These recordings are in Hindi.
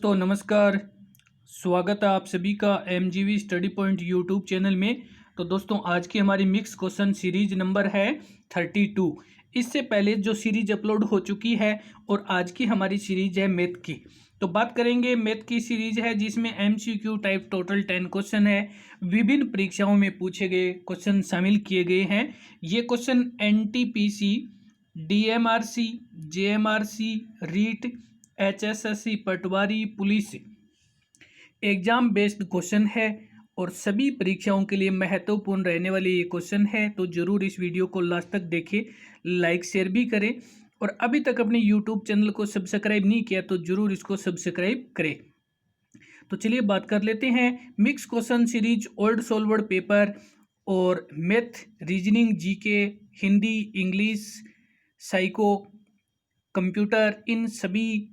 दोस्तों नमस्कार। स्वागत है आप सभी का एमजीवी स्टडी पॉइंट यूट्यूब चैनल में। तो दोस्तों आज की हमारी मिक्स क्वेश्चन सीरीज नंबर है 32। इससे पहले जो सीरीज अपलोड हो चुकी है और आज की हमारी सीरीज है मैथ की। तो बात करेंगे मैथ की सीरीज है जिसमें एमसीक्यू टाइप टोटल 10 क्वेश्चन है। विभिन्न परीक्षाओं में पूछे गए क्वेश्चन शामिल किए गए हैं। ये question NTPC, DMRC, JMRC, REET, HSSC, Patwari, police exam based question है और सभी परीक्षाओं के लिए महत्वपूर्ण रहने वाले ये क्वेश्चन है। तो जरूर इस वीडियो को लास्ट तक देखें, लाइक शेयर भी करें और अभी तक अपने यूट्यूब चैनल को सब्सक्राइब नहीं किया तो जरूर इसको सब्सक्राइब करें। तो चलिए बात कर लेते हैं mix question series old solved paper और math, reasoning, GK, Hindi, English, psycho, computer, इन सभी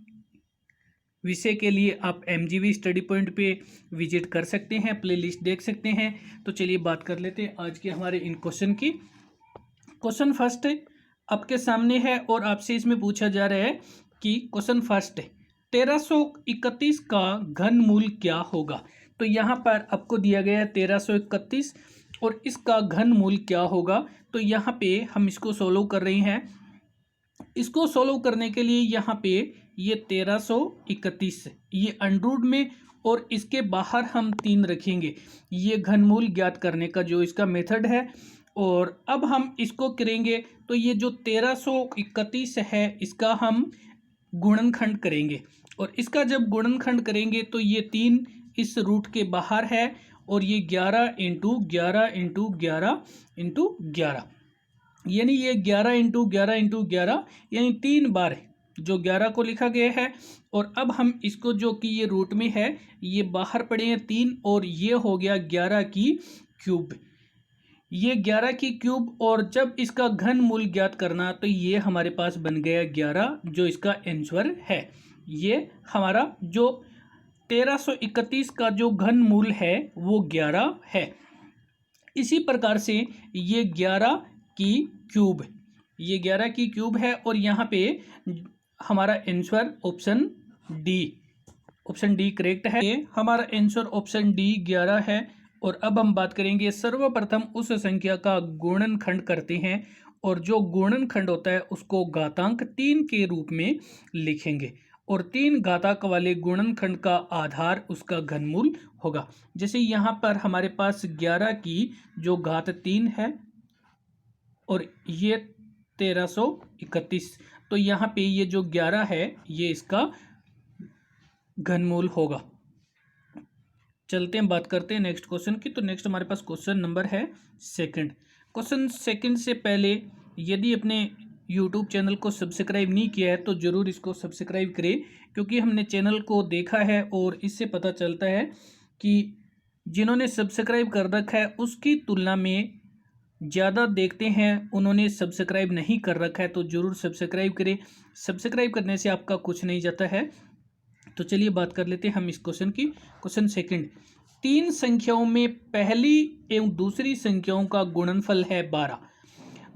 विषय के लिए आप एमजीवी स्टडी पॉइंट पे विजिट कर सकते हैं, प्लेलिस्ट देख सकते हैं। तो चलिए बात कर लेते हैं आज के हमारे इन क्वेश्चन की। क्वेश्चन फर्स्ट आपके सामने है और आपसे इसमें पूछा जा रहा है कि क्वेश्चन फर्स्ट 1331 का घनमूल क्या होगा। तो यहाँ पर आपको दिया गया है 1331 और इसका घनमूल क्या होगा। तो यहाँ पे हम इसको सोल्व कर रहे हैं। इसको सोल्व करने के लिए यहाँ पे ये 1331 ये अंडररूट में और इसके बाहर हम 3 रखेंगे। ये घनमूल ज्ञात करने का जो इसका मेथड है। और अब हम इसको करेंगे तो ये जो 1331 है इसका हम गुणनखंड करेंगे और इसका जब गुणनखंड करेंगे तो ये 3 इस रूट के बाहर है और ये 11 इंटू 11 इंटू 11 इंटू 11 यानी ये 11 इंटू 11 इंटू 11 यानी 3 बार जो 11 को लिखा गया है। और अब हम इसको जो कि ये रूट में है ये बाहर पड़े हैं 3 और ये हो गया 11 की क्यूब। ये 11 की क्यूब और जब इसका घनमूल ज्ञात करना तो ये हमारे पास बन गया 11 जो इसका आंसर है। ये हमारा जो 1331 का जो घनमूल है वो 11 है। इसी प्रकार से ये 11 की क्यूब, ये 11 की क्यूब है और यहाँ पे हमारा आंसर ऑप्शन डी करेक्ट है। हमारा आंसर ऑप्शन डी 11 है। और अब हम बात करेंगे सर्वप्रथम उस संख्या का गुणनखंड करते हैं और जो गुणनखंड होता है उसको घातांक 3 के रूप में लिखेंगे और 3 घातांक वाले गुणनखंड का आधार उसका घनमूल होगा। जैसे यहाँ पर हमारे पास 11 की जो घात 3 है और ये 1331 तो यहाँ पे ये जो 11 है ये इसका घनमूल होगा। चलते हैं बात करते हैं नेक्स्ट क्वेश्चन की। तो नेक्स्ट हमारे पास क्वेश्चन नंबर है सेकंड। क्वेश्चन सेकंड से पहले यदि अपने यूट्यूब चैनल को सब्सक्राइब नहीं किया है तो ज़रूर इसको सब्सक्राइब करें क्योंकि हमने चैनल को देखा है और इससे पता चलता है कि जिन्होंने सब्सक्राइब कर रखा है उसकी तुलना में ज़्यादा देखते हैं उन्होंने सब्सक्राइब नहीं कर रखा है। तो ज़रूर सब्सक्राइब करें, सब्सक्राइब करने से आपका कुछ नहीं जाता है। तो चलिए बात कर लेते हैं हम इस क्वेश्चन की। क्वेश्चन सेकंड 3 संख्याओं में पहली एवं दूसरी संख्याओं का गुणनफल है 12,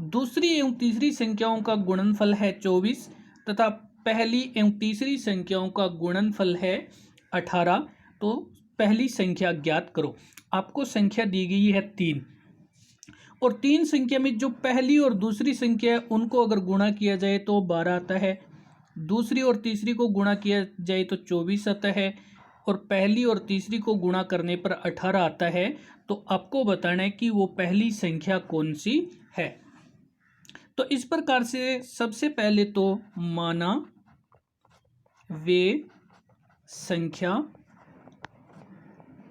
दूसरी एवं तीसरी संख्याओं का गुणनफल है 24 तथा पहली एवं तीसरी संख्याओं का गुणनफल है 18। तो पहली संख्या ज्ञात करो। आपको संख्या दी गई है 3 और 3 संख्या में जो पहली और दूसरी संख्या है उनको अगर गुणा किया जाए तो 12 आता है, दूसरी और तीसरी को गुणा किया जाए तो 24 आता है और पहली और तीसरी को गुणा करने पर 18 आता है। तो आपको बताना है कि वो पहली संख्या कौन सी है। तो इस प्रकार से सबसे पहले तो माना वे संख्या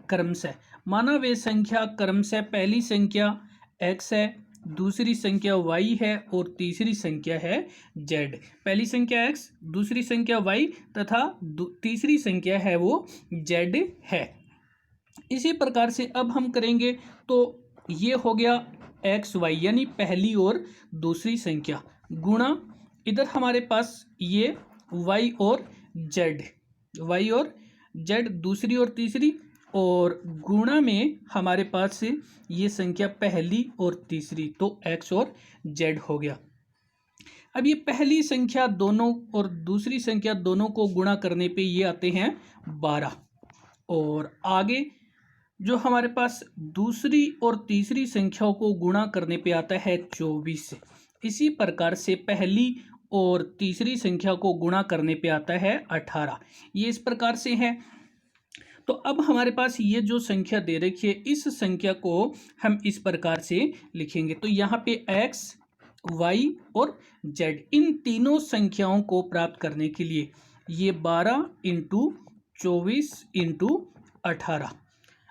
क्रमशः पहली संख्या x है, दूसरी संख्या y है और तीसरी संख्या है z। पहली संख्या x, दूसरी संख्या y तथा तीसरी संख्या है वो z है। इसी प्रकार से अब हम करेंगे तो ये हो गया x y यानी पहली और दूसरी संख्या गुणा इधर हमारे पास ये y और z दूसरी और तीसरी और गुणा में हमारे पास ये संख्या पहली और तीसरी तो x और z हो गया। अब ये पहली संख्या दोनों और दूसरी संख्या दोनों को गुणा करने पे ये आते हैं 12, और आगे जो हमारे पास दूसरी और तीसरी संख्याओं को गुणा करने पे आता है 24। इसी प्रकार से पहली और तीसरी संख्या को गुणा करने पे आता है 18। ये इस प्रकार से है। तो अब हमारे पास ये जो संख्या दे रखी है, इस संख्या को हम इस प्रकार से लिखेंगे। तो यहाँ पे x, y और z, इन तीनों संख्याओं को प्राप्त करने के लिए ये 12 इंटू 24 इंटू 18,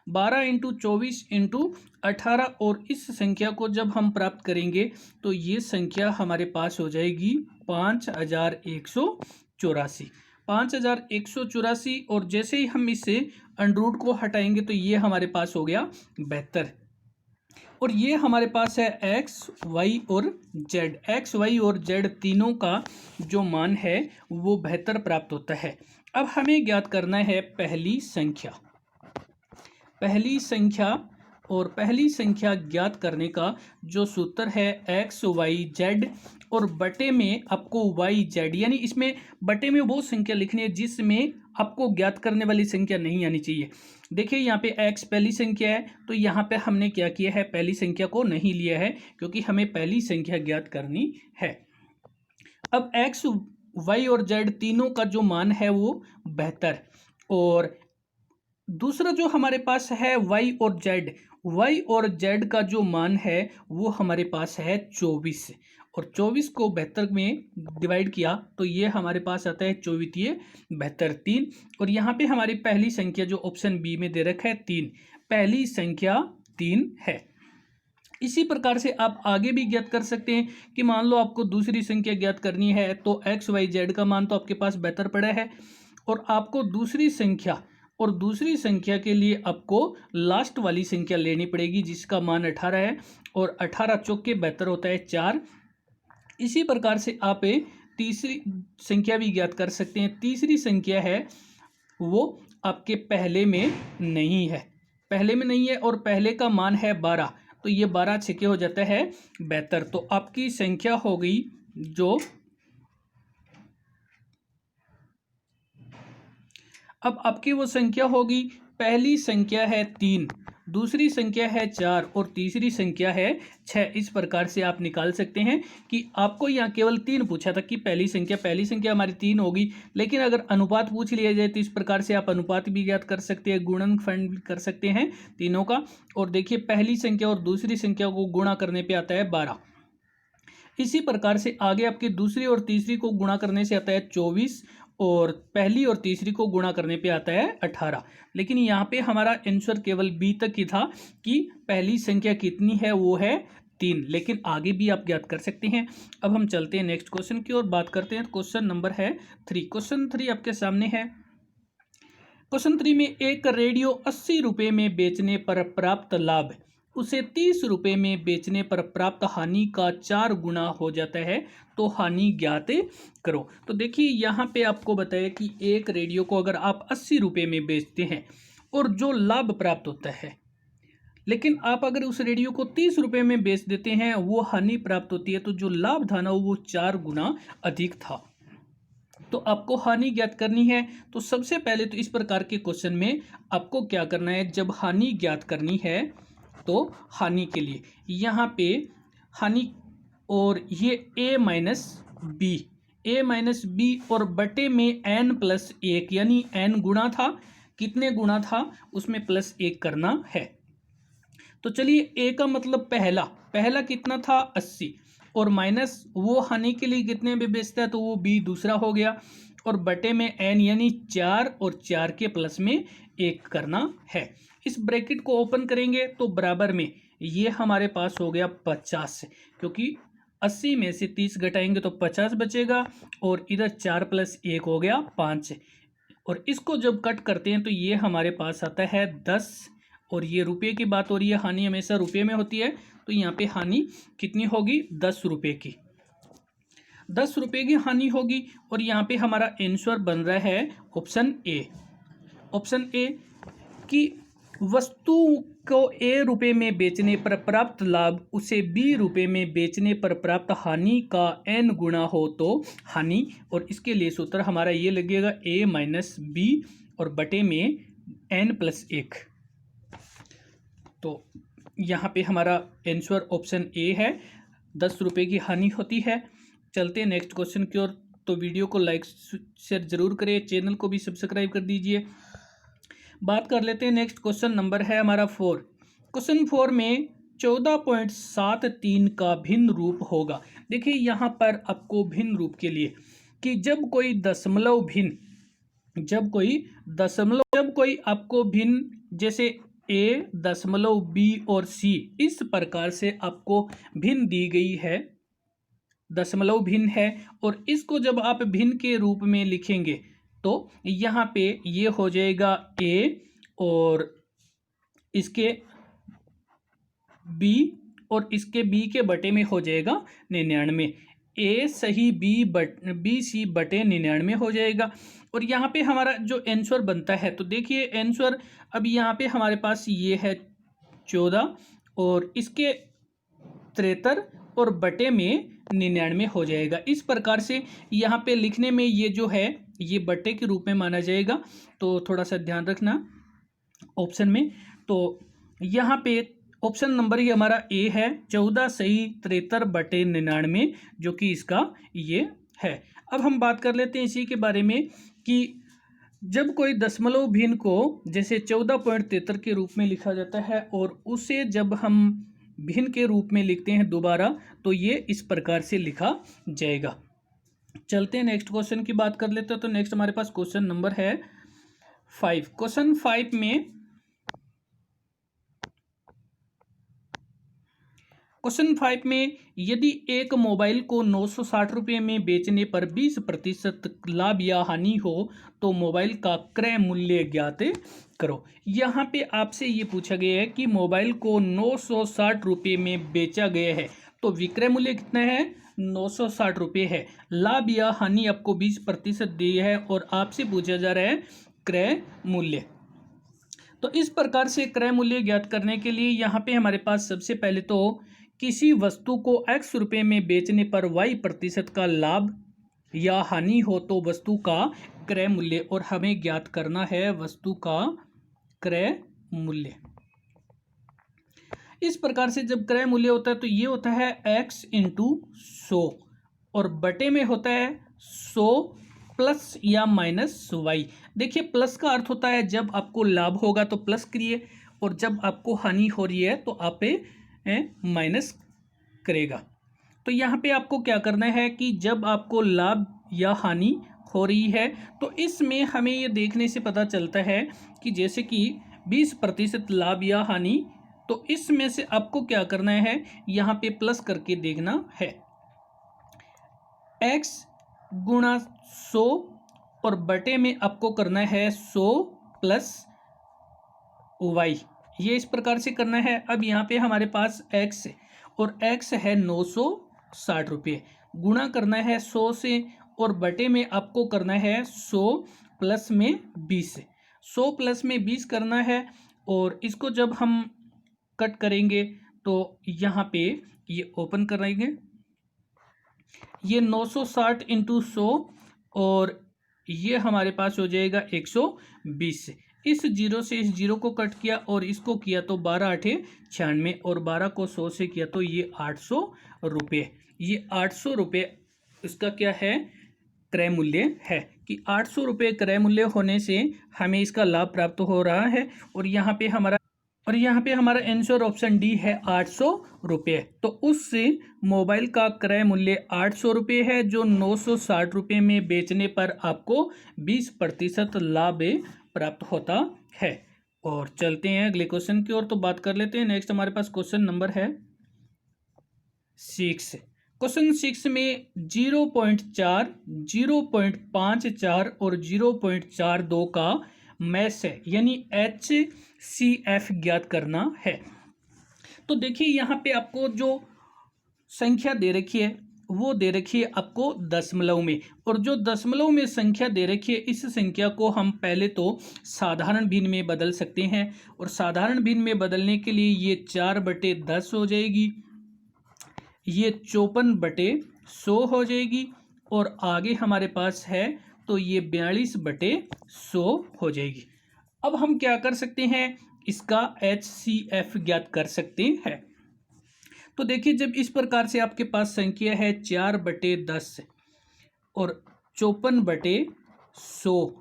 12 इंटू 24 इंटू 18, और इस संख्या को जब हम प्राप्त करेंगे तो ये संख्या हमारे पास हो जाएगी 5184, 5184। और जैसे ही हम इससे अंडररूट को हटाएंगे तो ये हमारे पास हो गया 72, और ये हमारे पास है x, y और z। x, y और z तीनों का जो मान है वो 72 प्राप्त होता है। अब हमें ज्ञात करना है पहली संख्या। पहली संख्या, और पहली संख्या ज्ञात करने का जो सूत्र है x, y, z, और बटे में आपको y, z, यानी इसमें बटे में वो संख्या लिखनी है जिसमें आपको ज्ञात करने वाली संख्या नहीं आनी चाहिए। देखिए यहाँ पे x पहली संख्या है, तो यहाँ पे हमने क्या किया है, पहली संख्या को नहीं लिया है क्योंकि हमें पहली संख्या ज्ञात करनी है। अब x, y और z तीनों का जो मान है वो 72, और दूसरा जो हमारे पास है y और z का जो मान है वो हमारे पास है 24, और 24 को 72 में डिवाइड किया तो ये हमारे पास आता है 24 72 3, और यहाँ पे हमारी पहली संख्या जो ऑप्शन बी में दे रखा है 3, पहली संख्या 3 है। इसी प्रकार से आप आगे भी ज्ञात कर सकते हैं कि मान लो आपको दूसरी संख्या ज्ञात करनी है, तो x, y, z का मान तो आपके पास 72 पड़ा है, और आपको दूसरी संख्या के लिए आपको लास्ट वाली संख्या लेनी पड़ेगी जिसका मान 18 है, और 18 चौके 72 होता है 4। इसी प्रकार से आप तीसरी संख्या भी ज्ञात कर सकते हैं। तीसरी संख्या है वो आपके पहले में नहीं है, और पहले का मान है 12, तो ये 12 छक्के हो जाता है 72। तो आपकी संख्या हो गई जो, अब आपकी वो संख्या होगी, पहली संख्या है 3, दूसरी संख्या है 4 और तीसरी संख्या है 6। इस प्रकार से आप निकाल सकते हैं कि आपको यहाँ केवल 3 पूछा था कि पहली संख्या हमारी 3 होगी, लेकिन अगर अनुपात पूछ लिया जाए तो इस प्रकार से आप अनुपात भी ज्ञात कर सकते हैं, गुणनफल भी कर सकते हैं तीनों का। और देखिए पहली संख्या और दूसरी संख्या को गुणा करने पे आता है 12। इसी प्रकार से आगे आपकी दूसरी और तीसरी को गुणा करने से आता है 24, और पहली और तीसरी को गुणा करने पे आता है 18। लेकिन यहाँ पे हमारा आंसर केवल बी तक ही था कि पहली संख्या कितनी है, वो है 3, लेकिन आगे भी आप ज्ञात कर सकते हैं। अब हम चलते हैं नेक्स्ट क्वेश्चन की ओर, बात करते हैं। क्वेश्चन नंबर है 3। क्वेश्चन 3 आपके सामने है। क्वेश्चन 3 में एक रेडियो 80 रुपये में बेचने पर प्राप्त लाभ उसे 30 रुपये में बेचने पर प्राप्त हानि का 4 गुना हो जाता है, तो हानि ज्ञात करो। तो देखिए यहाँ पे आपको बताया कि एक रेडियो को अगर आप 80 रुपये में बेचते हैं और जो लाभ प्राप्त होता है, लेकिन आप अगर उस रेडियो को 30 रुपये में बेच देते हैं, वो हानि प्राप्त होती है, तो जो लाभ था ना वो 4 गुना अधिक था। तो आपको हानि ज्ञात करनी है। तो सबसे पहले तो इस प्रकार के क्वेश्चन में आपको क्या करना है, जब हानि ज्ञात करनी है तो हानि के लिए यहाँ पे हानि, और ये a माइनस बी और बटे में n+1, यानी n गुना था, कितने गुना था उसमें +1 करना है। तो चलिए a का मतलब पहला कितना था 80, और माइनस वो हानि के लिए कितने में बेचता है, तो वो b दूसरा हो गया, और बटे में n यानी 4, और 4 के प्लस में 1 करना है। इस ब्रैकेट को ओपन करेंगे तो बराबर में ये हमारे पास हो गया 50, क्योंकि 80 में से 30 घटाएंगे तो 50 बचेगा, और इधर 4 + 1 हो गया 5, और इसको जब कट करते हैं तो ये हमारे पास आता है 10, और ये रुपये की बात हो रही है, हानि हमेशा रुपये में होती है, तो यहाँ पे हानि कितनी होगी 10 रुपये की, 10 रुपये की हानि होगी। और यहाँ पे हमारा आंसर बन रहा है ऑप्शन ए कि वस्तु को ए रुपए में बेचने पर प्राप्त लाभ उसे बी रुपए में बेचने पर प्राप्त हानि का n गुना हो तो हानि, और इसके लिए सूत्र हमारा ये लगेगा a माइनस बी और बटे में n प्लस 1। तो यहाँ पे हमारा आंसर ऑप्शन ए है, 10 रुपये की हानि होती है। चलते हैं नेक्स्ट क्वेश्चन की ओर। तो वीडियो को लाइक शेयर जरूर करें, चैनल को भी सब्सक्राइब कर दीजिए। बात कर लेते हैं नेक्स्ट क्वेश्चन नंबर है हमारा 4। क्वेश्चन 4 में 14.73 का भिन्न रूप होगा। देखिए यहाँ पर आपको भिन्न रूप के लिए कि जब कोई आपको भिन्न जैसे a, दशमलव b और c इस प्रकार से आपको भिन्न दी गई है, दशमलव भिन्न है, और इसको जब आप भिन्न के रूप में लिखेंगे तो यहाँ पे ये हो जाएगा a और इसके b और इसके b के बटे में हो जाएगा 99। a सही b c बटे 99 हो जाएगा। और यहाँ पे हमारा जो आंसर बनता है, तो देखिए आंसर अब यहाँ पे हमारे पास ये है 14 और इसके 73 और बटे में 99 हो जाएगा। इस प्रकार से यहाँ पे लिखने में ये जो है ये बटे के रूप में माना जाएगा, तो थोड़ा सा ध्यान रखना ऑप्शन में। तो यहाँ पे ऑप्शन नंबर ही हमारा ए है, 14 सही 73 बटे 99, जो कि इसका ये है। अब हम बात कर लेते हैं इसी के बारे में कि जब कोई दशमलव भिन्न को जैसे 14.73 के रूप में लिखा जाता है और उसे जब हम भिन्न के रूप में लिखते हैं दोबारा, तो ये इस प्रकार से लिखा जाएगा। चलते हैं नेक्स्ट क्वेश्चन की बात कर लेते हैं। तो नेक्स्ट हमारे पास क्वेश्चन नंबर है 5। क्वेश्चन 5 में यदि एक मोबाइल को 960 रुपये में बेचने पर 20% लाभ या हानि हो तो मोबाइल का क्रय मूल्य ज्ञात करो। यहाँ पे आपसे ये पूछा गया है कि मोबाइल को 960 रुपये में बेचा गया है, तो विक्रय मूल्य कितना है, 960 रुपये है। लाभ या हानि आपको 20% दी है और आपसे पूछा जा रहा है क्रय मूल्य। तो इस प्रकार से क्रय मूल्य ज्ञात करने के लिए यहाँ पे हमारे पास सबसे पहले तो किसी वस्तु को x रुपये में बेचने पर y% का लाभ या हानि हो तो वस्तु का क्रय मूल्य, और हमें ज्ञात करना है वस्तु का क्रय मूल्य। इस प्रकार से जब क्रय मूल्य होता है तो ये होता है x इंटू 100 और बटे में होता है 100 प्लस या माइनस y। देखिए प्लस का अर्थ होता है जब आपको लाभ होगा तो प्लस करिए, और जब आपको हानि हो रही है तो आप माइनस करेगा। तो यहाँ पे आपको क्या करना है कि जब आपको लाभ या हानि हो रही है तो इसमें हमें ये देखने से पता चलता है कि जैसे कि 20% लाभ या हानि, तो इसमें से आपको क्या करना है, यहाँ पे प्लस करके देखना है। x गुणा 100 और बटे में आपको करना है 100 प्लस y, ये इस प्रकार से करना है। अब यहाँ पे हमारे पास x और x है 960 रुपये, गुणा करना है 100 से और बटे में आपको करना है 100 प्लस में 20, 100 प्लस में 20 करना है। और इसको जब हम कट करेंगे तो यहाँ पे ये ओपन करेंगे, ये 960 इंटू 100 और ये हमारे पास हो जाएगा 120। इस जीरो से इस जीरो को कट किया और इसको किया तो 12 8 96 और 12 को 100 से किया तो ये 800 रुपये। ये 800 रुपये इसका क्या है, क्रय मूल्य है कि 800 रुपये क्रय मूल्य होने से हमें इसका लाभ प्राप्त हो रहा है। और यहाँ पे हमारा आंसर ऑप्शन डी है 800 रुपये। तो उससे मोबाइल का क्रय मूल्य 800 रुपये है, जो 960 रुपये में बेचने पर आपको 20% लाभ प्राप्त होता है। और चलते हैं अगले क्वेश्चन की ओर, तो बात कर लेते हैं। नेक्स्ट हमारे पास क्वेश्चन नंबर है 6। क्वेश्चन 6 में 0.4, 0.54 और 0.42 का मैस है, यानी HCF ज्ञात करना है। तो देखिए यहाँ पे आपको जो संख्या दे रखी है वो दे रखी है आपको दशमलव में, और जो दशमलव में संख्या दे रखी है इस संख्या को हम पहले तो साधारण भिन्न में बदल सकते हैं, और साधारण भिन्न में बदलने के लिए ये 4/10 हो जाएगी, ये 54/100 हो जाएगी, और आगे हमारे पास है तो ये 42/100 हो जाएगी। अब हम क्या कर सकते हैं, इसका HCF ज्ञात कर सकते हैं। तो देखिए, जब इस प्रकार से आपके पास संख्या है 4/10 और 54/100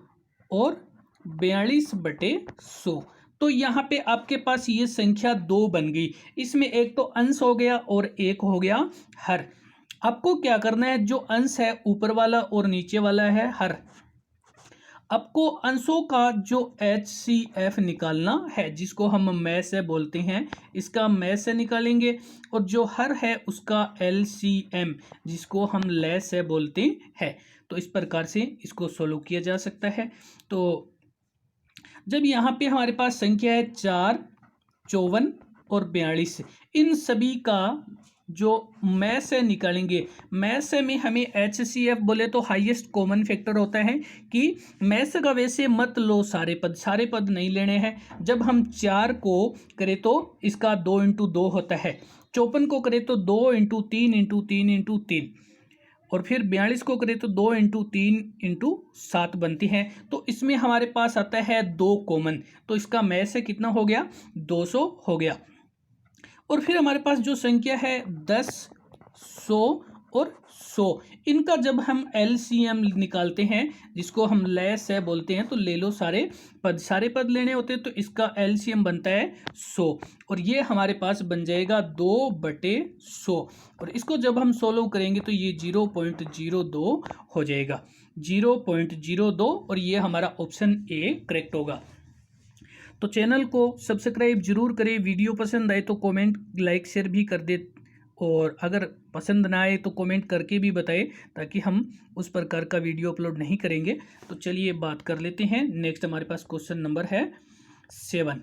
और 42/100, तो यहाँ पे आपके पास ये संख्या 2 बन गई। इसमें एक तो अंश हो गया और एक हो गया हर। आपको क्या करना है, जो अंश है ऊपर वाला और नीचे वाला है हर, आपको अंशों का जो HCF निकालना है, जिसको हम में से बोलते हैं, इसका में से निकालेंगे, और जो हर है उसका LCM, जिसको हम ले से बोलते हैं। तो इस प्रकार से इसको सोल्व किया जा सकता है। तो जब यहाँ पे हमारे पास संख्या है 4, 54 और 42, इन सभी का जो में से निकालेंगे, में से में हमें HCF बोले तो हाईएस्ट कॉमन फैक्टर होता है कि में से का वैसे मत लो सारे पद नहीं लेने हैं। जब हम 4 को करें तो इसका 2 × 2 होता है, 54 को करें तो 2 × 3 × 3 × 3, और फिर 42 को करें तो 2 × 3 × 7 बनती हैं। तो इसमें हमारे पास आता है 2 कॉमन, तो इसका में से कितना हो गया, 200 हो गया। और फिर हमारे पास जो संख्या है 10, 100 और 100, इनका जब हम LCM निकालते हैं, जिसको हम ले से बोलते हैं, तो ले लो सारे पद लेने होते हैं, तो इसका LCM बनता है 100, और ये हमारे पास बन जाएगा 2/100, और इसको जब हम सोल्व करेंगे तो ये 0.02 हो जाएगा, 0.02, और ये हमारा ऑप्शन ए करेक्ट होगा। तो चैनल को सब्सक्राइब जरूर करें, वीडियो पसंद आए तो कमेंट, लाइक, शेयर भी कर दे, और अगर पसंद ना आए तो कमेंट करके भी बताएं, ताकि हम उस प्रकार का वीडियो अपलोड नहीं करेंगे। तो चलिए बात कर लेते हैं। नेक्स्ट हमारे पास क्वेश्चन नंबर है 7।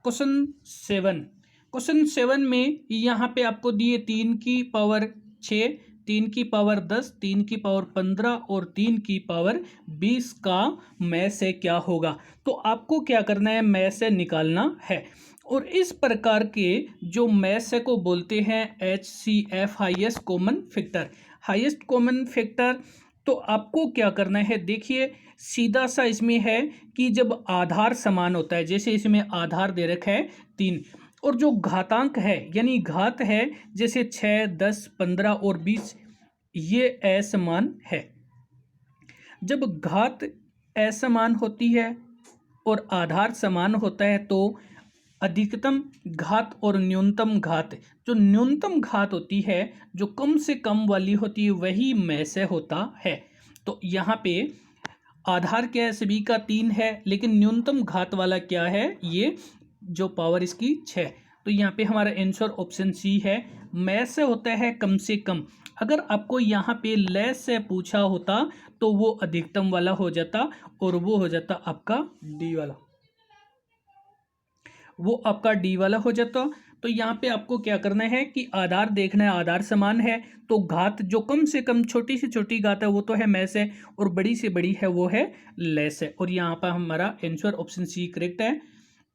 क्वेश्चन 7 में यहाँ पे आपको दिए 3 की पावर 6, 3 की पावर 10, 3 की पावर 15 और 3 की पावर 20 का में से क्या होगा। तो आपको क्या करना है, में से निकालना है, और इस प्रकार के जो में से को बोलते हैं HCF, highest common factor. Highest common factor, तो आपको क्या करना है, देखिए सीधा सा इसमें है कि जब आधार समान होता है, जैसे इसमें आधार दे रखा है 3, और जो घातांक है यानी घात है, जैसे 6, 10, 15 और 20, ये असमान है। जब घात असमान होती है और आधार समान होता है, तो अधिकतम घात और न्यूनतम घात, जो न्यूनतम घात होती है, जो कम से कम वाली होती है, वही में से होता है। तो यहाँ पे आधार क्या है, सभी का 3 है, लेकिन न्यूनतम घात वाला क्या है, ये जो पावर इसकी 6। तो यहाँ पे हमारा आंसर ऑप्शन सी है, में से होता है कम से कम। अगर आपको यहाँ पे लेस से पूछा होता तो वो अधिकतम वाला हो जाता, और वो हो जाता आपका डी वाला, वो आपका डी वाला हो जाता। तो यहाँ पे आपको क्या करना है कि आधार देखना है, आधार समान है, तो घात जो कम से कम छोटी से छोटी घात है वो तो है में से, और बड़ी से बड़ी है वो है लेस है, और यहाँ पर हमारा आंसर ऑप्शन सी करेक्ट है।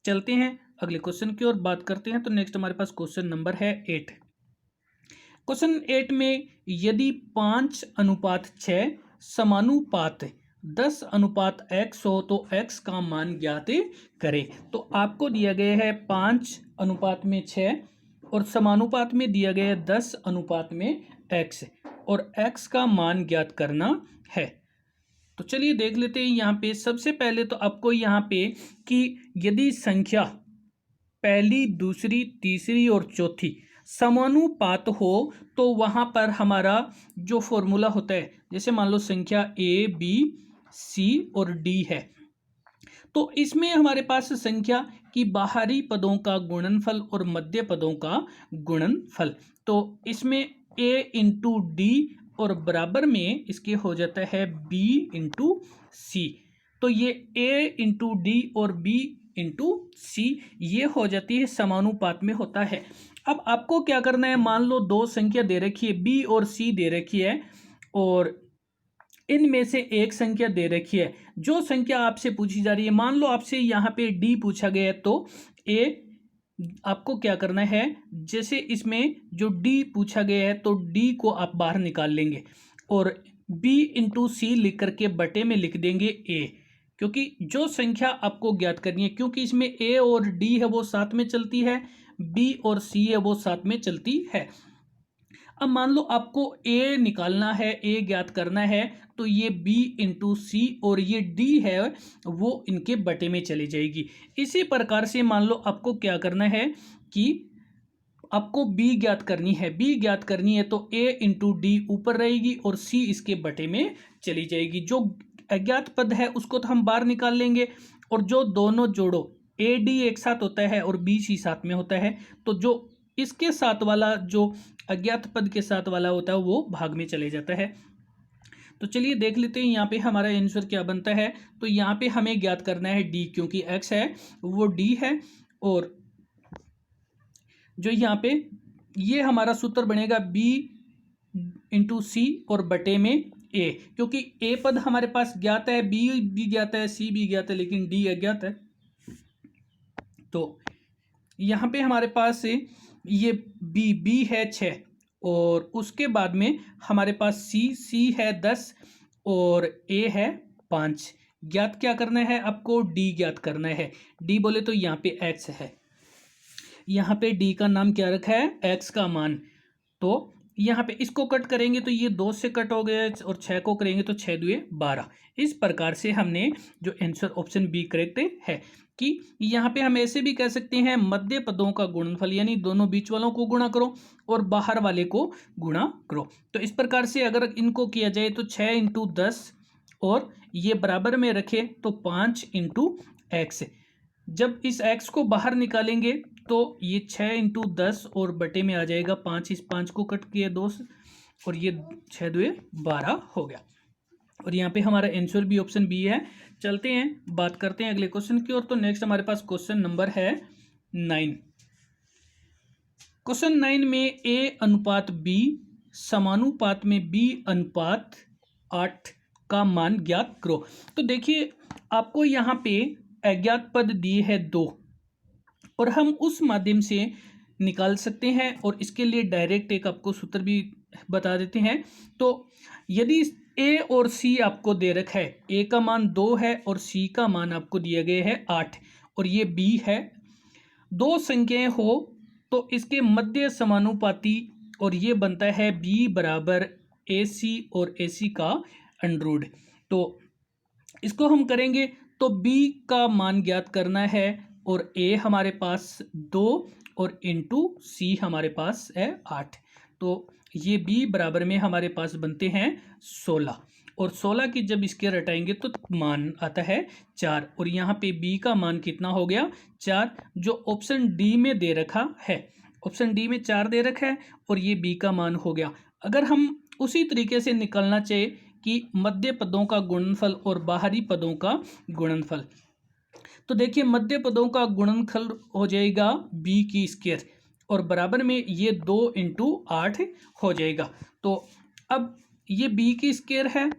चलते हैं अगले क्वेश्चन की ओर बात करते हैं। तो नेक्स्ट हमारे पास क्वेश्चन नंबर है 8। क्वेश्चन 8 में यदि 5:6 समानुपात 10:x हो तो x का मान ज्ञात करें। तो आपको दिया गया है 5:6 और समानुपात में दिया गया है 10:x, और x का मान ज्ञात करना है। तो चलिए देख लेते हैं। यहाँ पे सबसे पहले तो आपको यहाँ पे कि यदि संख्या पहली, दूसरी, तीसरी और चौथी समानुपात हो, तो वहाँ पर हमारा जो फॉर्मूला होता है, जैसे मान लो संख्या A, B, C और D है, तो इसमें हमारे पास संख्या की बाहरी पदों का गुणनफल और मध्य पदों का गुणनफल, तो इसमें A × D और बराबर में इसके हो जाता है B × C। तो ये A × D और B इंटू सी, ये हो जाती है समानुपात में होता है। अब आपको क्या करना है, मान लो दो संख्या दे रखी है, बी और सी दे रखी है, और इनमें से एक संख्या दे रखी है। जो संख्या आपसे पूछी जा रही है, मान लो आपसे यहाँ पे डी पूछा गया है, तो ए आपको क्या करना है, जैसे इसमें जो डी पूछा गया है तो डी को आप बाहर निकाल लेंगे और बी इंटू सी लिख करके बटे में लिख देंगे ए, क्योंकि जो संख्या आपको ज्ञात करनी है, क्योंकि इसमें ए और डी है वो साथ में चलती है, बी और सी है वो साथ में चलती है। अब मान लो आपको ए निकालना है, ए ज्ञात करना है, तो ये b इंटू सी और ये d है वो इनके बटे में चली जाएगी। इसी प्रकार से मान लो आपको क्या करना है कि आपको b ज्ञात करनी है, b ज्ञात करनी है तो a इंटू डी ऊपर रहेगी और c इसके बटे में चली जाएगी। जो अज्ञात पद है उसको तो हम बाहर निकाल लेंगे, और जो दोनों जोड़ो a d एक साथ होता है और b c साथ में होता है, तो जो इसके साथ वाला जो अज्ञात पद के साथ वाला होता है वो भाग में चले जाता है। तो चलिए देख लेते हैं यहाँ पे हमारा आंसर क्या बनता है। तो यहाँ पे हमें ज्ञात करना है d, क्योंकि x है वो d है, और जो यहाँ पे ये हमारा सूत्र बनेगा b इंटू सी और बटे में a, क्योंकि a पद हमारे पास ज्ञात है, b भी ज्ञात है, c भी ज्ञात है, लेकिन d अज्ञात है। तो यहाँ पे हमारे पास ये b है 6, और उसके बाद में हमारे पास c है 10 और a है 5। ज्ञात क्या करना है आपको, d ज्ञात करना है। d बोले तो यहाँ पे x है, यहाँ पे d का नाम क्या रखा है, x का मान। तो यहाँ पे इसको कट करेंगे तो ये 2 से कट हो गया, और 6 को करेंगे तो 6 दुए 12। इस प्रकार से हमने जो आंसर ऑप्शन बी करेक्ट है, कि यहाँ पे हम ऐसे भी कह सकते हैं मध्य पदों का गुणनफल, यानी दोनों बीच वालों को गुणा करो और बाहर वाले को गुणा करो। तो इस प्रकार से अगर इनको किया जाए तो 6 इंटू 10 और ये बराबर में रखे तो 5 इंटू एक्स। जब इस x को बाहर निकालेंगे तो ये 6 इंटू 10 और बटे में आ जाएगा 5, इस 5 को कट किया 2 और ये 6 दुए 12 हो गया, और यहाँ पे हमारा आंसर भी ऑप्शन बी है। चलते हैं, बात करते हैं अगले क्वेश्चन की ओर। तो नेक्स्ट हमारे पास क्वेश्चन नंबर है 9। क्वेश्चन 9 में a अनुपात b समानुपात में b अनुपात 8 का मान ज्ञात करो। तो देखिए आपको यहाँ पे अज्ञात पद दिए है 2, और हम उस माध्यम से निकाल सकते हैं, और इसके लिए डायरेक्ट एक आपको सूत्र भी बता देते हैं। तो यदि a और c आपको दे रखा है, a का मान 2 है और c का मान आपको दिया गया है 8, और ये b है, दो संख्याएं हो तो इसके मध्य समानुपाती, और ये बनता है b बराबर ac और ac का अंडररूट। तो इसको हम करेंगे तो b का मान ज्ञात करना है, और a हमारे पास 2 और इंटू c हमारे पास है 8। तो ये b बराबर में हमारे पास बनते हैं 16, और 16 की जब इसके रटाएंगे तो मान आता है 4, और यहाँ पे b का मान कितना हो गया 4, जो ऑप्शन डी में दे रखा है। ऑप्शन डी में 4 दे रखा है और ये b का मान हो गया। अगर हम उसी तरीके से निकालना चाहे कि मध्य पदों का गुणनफल और बाहरी पदों का गुणनफल, तो देखिए मध्य पदों का गुणनफल हो जाएगा b की स्क्वायर, और बराबर में ये 2 इंटू 8 हो जाएगा। तो अब ये b की स्क्वायर है,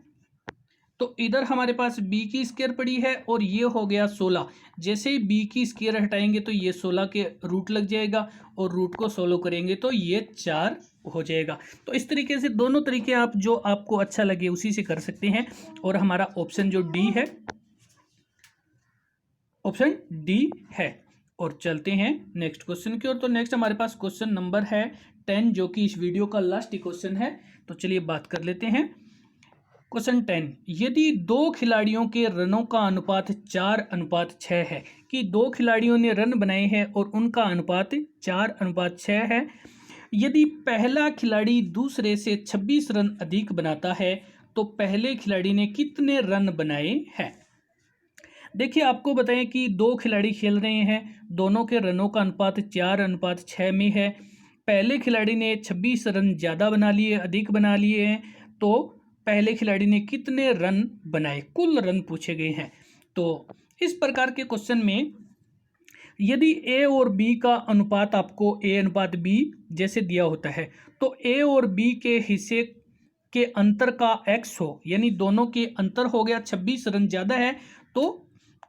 तो इधर हमारे पास b की स्क्वायर पड़ी है, और ये हो गया 16। जैसे ही b की स्क्वायर हटाएंगे तो ये 16 के रूट लग जाएगा, और रूट को सोल्व करेंगे तो ये 4 हो जाएगा। तो इस तरीके से दोनों तरीके आप जो आपको अच्छा लगे उसी से कर सकते हैं, और हमारा ऑप्शन जो डी है, ऑप्शन डी है। और चलते हैं नेक्स्ट क्वेश्चन की ओर। तो नेक्स्ट हमारे पास क्वेश्चन नंबर है 10, जो कि इस वीडियो का लास्ट क्वेश्चन है। तो चलिए बात कर लेते हैं। क्वेश्चन 10, यदि दो खिलाड़ियों के रनों का अनुपात 4:6 है, कि दो खिलाड़ियों ने रन बनाए हैं और उनका अनुपात 4:6 है, यदि पहला खिलाड़ी दूसरे से 26 रन अधिक बनाता है तो पहले खिलाड़ी ने कितने रन बनाए हैं। देखिए आपको बताएं कि दो खिलाड़ी खेल रहे हैं, दोनों के रनों का अनुपात 4:6 में है। पहले खिलाड़ी ने 26 रन ज़्यादा बना लिए, अधिक बना लिए हैं, तो पहले खिलाड़ी ने कितने रन बनाए, कुल रन पूछे गए हैं। तो इस प्रकार के क्वेश्चन में यदि ए और बी का अनुपात आपको ए अनुपात बी जैसे दिया होता है, तो ए और बी के हिस्से के अंतर का एक्स हो, यानी दोनों के अंतर हो गया 26 रन ज़्यादा है, तो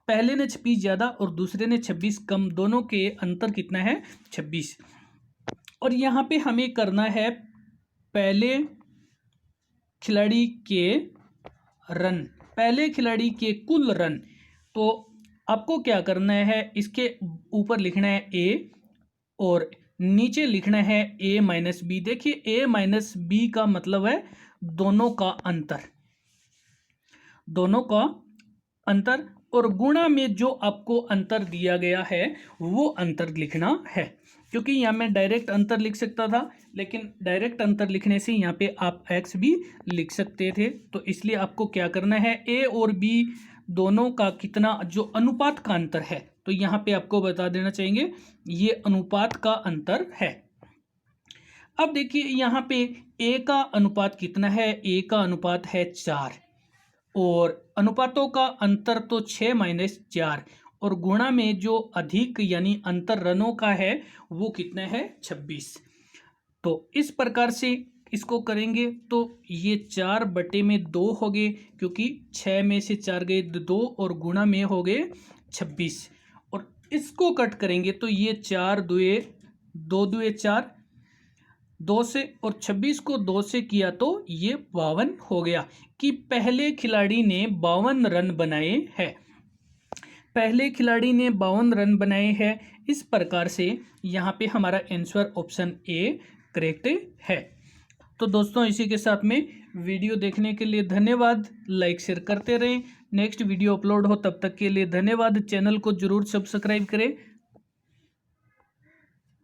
पहले ने 26 ज़्यादा और दूसरे ने 26 कम, दोनों के अंतर कितना है 26। और यहाँ पे हमें करना है पहले खिलाड़ी के रन, पहले खिलाड़ी के कुल रन। तो आपको क्या करना है, इसके ऊपर लिखना है ए और नीचे लिखना है ए माइनस बी। देखिए ए माइनस बी का मतलब है दोनों का अंतर, दोनों का अंतर, और गुणा में जो आपको अंतर दिया गया है वो अंतर लिखना है। क्योंकि यहाँ मैं डायरेक्ट अंतर लिख सकता था, लेकिन डायरेक्ट अंतर लिखने से यहाँ पे आप एक्स भी लिख सकते थे, तो इसलिए आपको क्या करना है, ए और बी दोनों का कितना जो अनुपात का अंतर है, तो यहाँ पे आपको बता देना चाहिए ये अनुपात का अंतर है। अब देखिए यहाँ पे ए का अनुपात कितना है, ए का अनुपात है 4 और अनुपातों का अंतर तो 6 माइनस 4, और गुणा में जो अधिक यानी अंतर रनों का है वो कितना है 26। तो इस प्रकार से इसको करेंगे तो ये 4/2 हो गए, क्योंकि 6 में से 4 गए 2 और गुणा में हो गए 26, और इसको कट करेंगे तो ये 4 दुए 2 दुए 4, 2 से, और 26 को 2 से किया तो ये 52 हो गया कि पहले खिलाड़ी ने 52 रन बनाए हैं, पहले खिलाड़ी ने 52 रन बनाए हैं। इस प्रकार से यहाँ पे हमारा आंसर ऑप्शन ए करेक्ट है। तो दोस्तों इसी के साथ में वीडियो देखने के लिए धन्यवाद, लाइक शेयर करते रहें, नेक्स्ट वीडियो अपलोड हो तब तक के लिए धन्यवाद। चैनल को जरूर सब्सक्राइब करें।